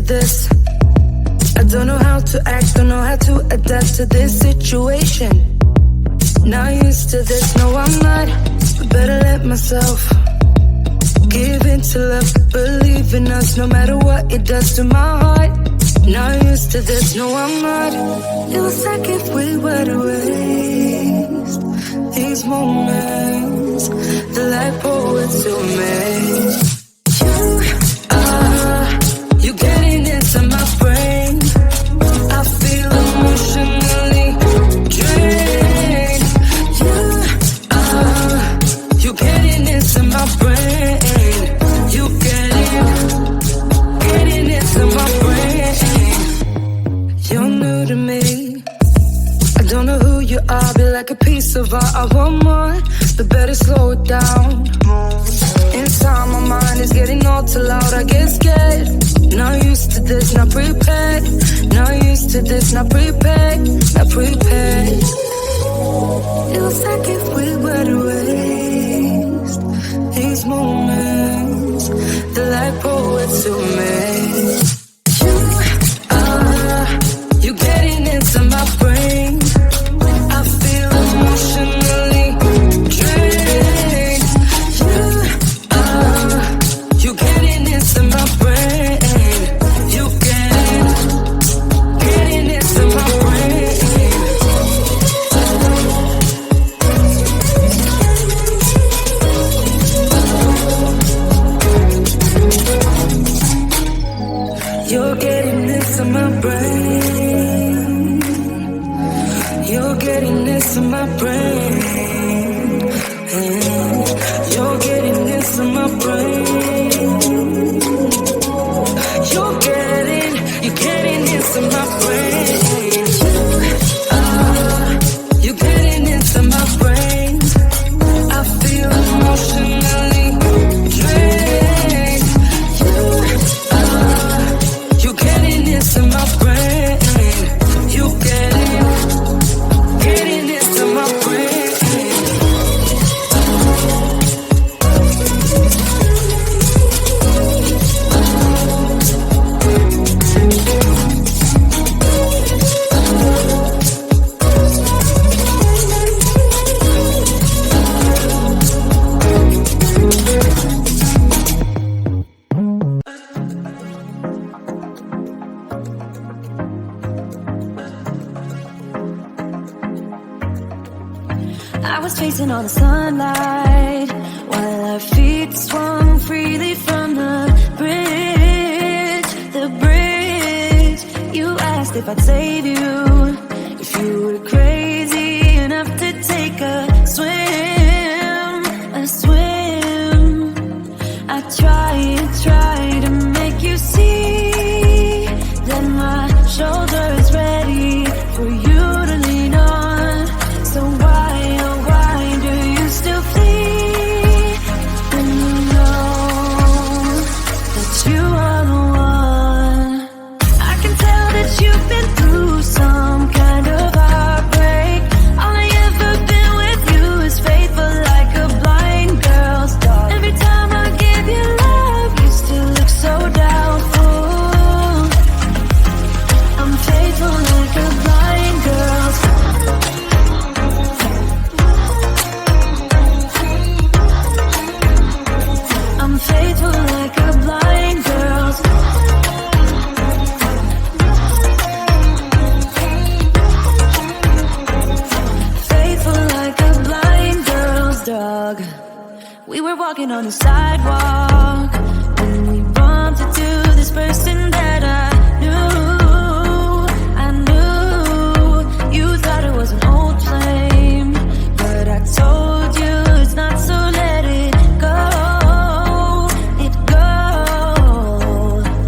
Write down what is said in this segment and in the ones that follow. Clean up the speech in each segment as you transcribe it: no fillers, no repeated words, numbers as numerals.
this. I don't know how to act, don't know how to adapt to this situation. Not used to this, no I'm not. Better let myself give in to love, believe in us, no matter what it does to my heart. Not used to this, no I'm not. It was like if we were to waste these moments, the like poets who made. You getting into my brain, I feel emotionally drained. You getting into my brain, you getting into my brain. You're new to me, I don't know who you are, be like a piece of art. I want more, but better slow it down. Inside my mind is getting all too loud, I get scared. Not used to this, not prepared. Not used to this, not prepared. Not prepared. It was like if we were to waste these moments, the like poets who made. You getting into my brain, I feel emotionally drained. You getting into my brain, you getting into my brain. You're getting into my brain. You're getting into my brain. You're getting into my brain. You're getting into my brain. You're getting into my brain. I feel emotionally drained. You getting into my brain. You getting into my brain. I was chasing all the sunlight while our feet swung freely from the bridge. The bridge. You asked if I'd save you, if you were crazy enough to take a swim, a swim. I try to make you see that my shoulder is ready for you to lean on. So why, oh why do you still flee when you know that you are the one? I can tell that you've been through some kind of heartbreak. All I ever been with you is faithful like a blind girl's dog. Every time I give you love, you still look so doubtful. I'm faithful like a blind girl's dog. I'm faithful like a blind girl's faithful like a blind girl's dog. We were walking on the sidewalk when we bumped into this person that I knew. You thought it was an old flame, but I told you it's not, so let it go.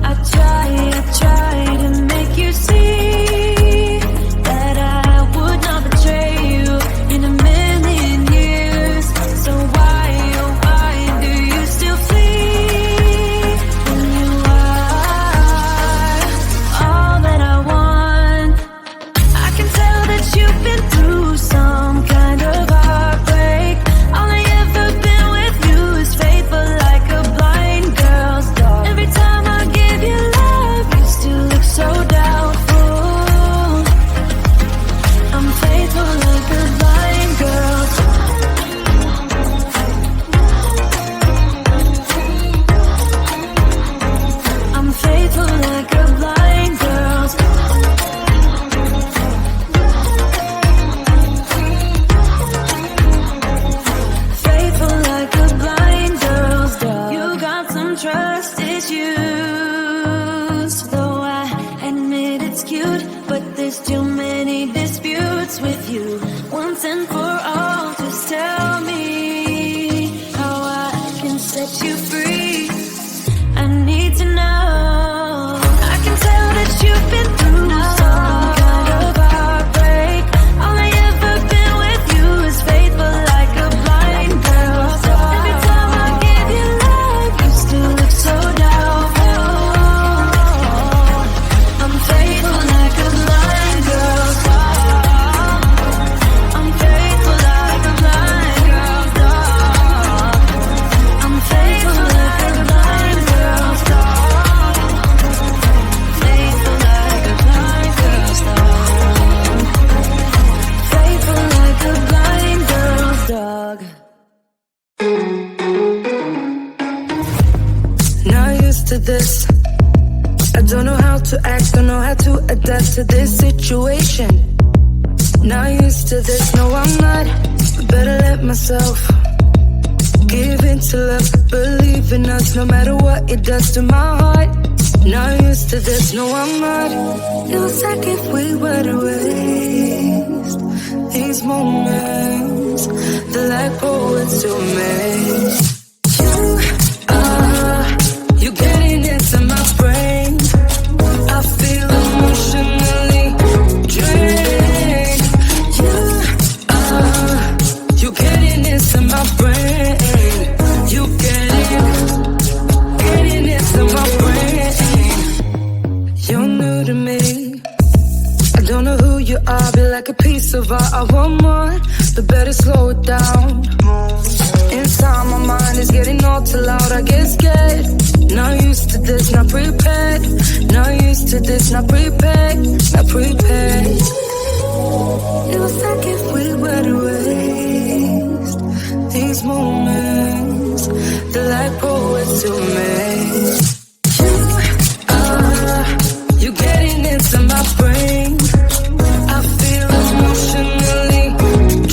I try to make you see that I would not betray you in a million years. So why, oh why do you still flee when you are once and for all, just tell me how I can set you free. I need to know. I can tell that you've been through some kind of heartbreak. All I ever been with you is faithful like a blind girl. Every time I give you love, you still look so doubtful. I'm faithful like a blind girl. I'm faithful like a blind girl. I'm faithful like a blind girl. Faithful like a blind girl's dog. Faithful like a blind girl's dog. Not used to this. I don't know how to act, don't know how to adapt to this situation. Not used to this, no I'm not. Better let myself give in to love, believe in us, no matter what it does to my heart. Not used to this, no I'm not. Feels like if we were to waste these moments, the like poets to me. You getting into my brain. I feel emotionally drained. You getting into my brain. You getting into my brain. You're new to me. I don't know who you are, but like a piece of art, I want more, but better slow it down. Inside my mind is getting all too loud, I get scared. Not used to this, not prepared. Not used to this, not prepared. Not prepared. Feels like if we were to waste these moments, they're like poets to me. You getting into my brain. I feel emotionally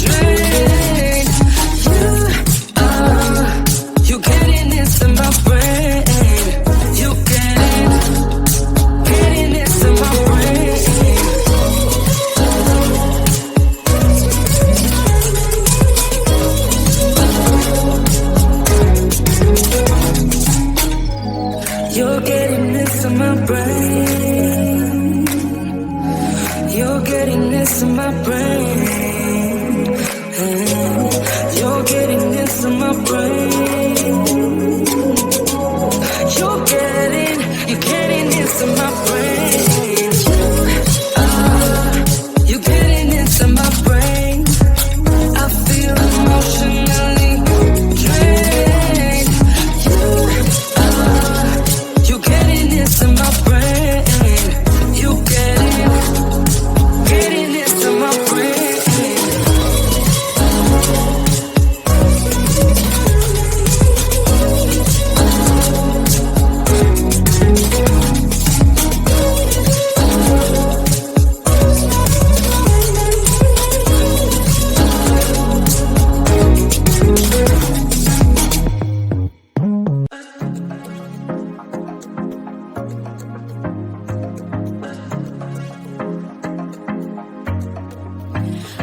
drained. You getting into my brain. You getting into my brain. You're getting into my brain. You're getting into my brain. You're getting into my brain. You're getting into my brain. You're getting into my brain. I feel emotionally drained. You're getting into my brain. You getting into my brain.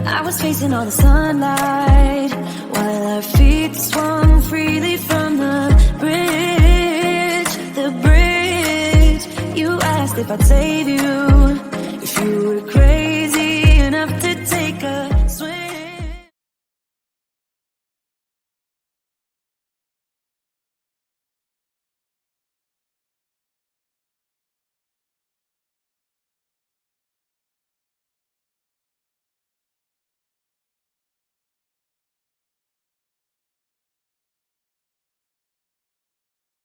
I was facing all the sunlight while our feet swung freely from the bridge. The bridge. You asked if I'd save you, if you were crazy enough to take a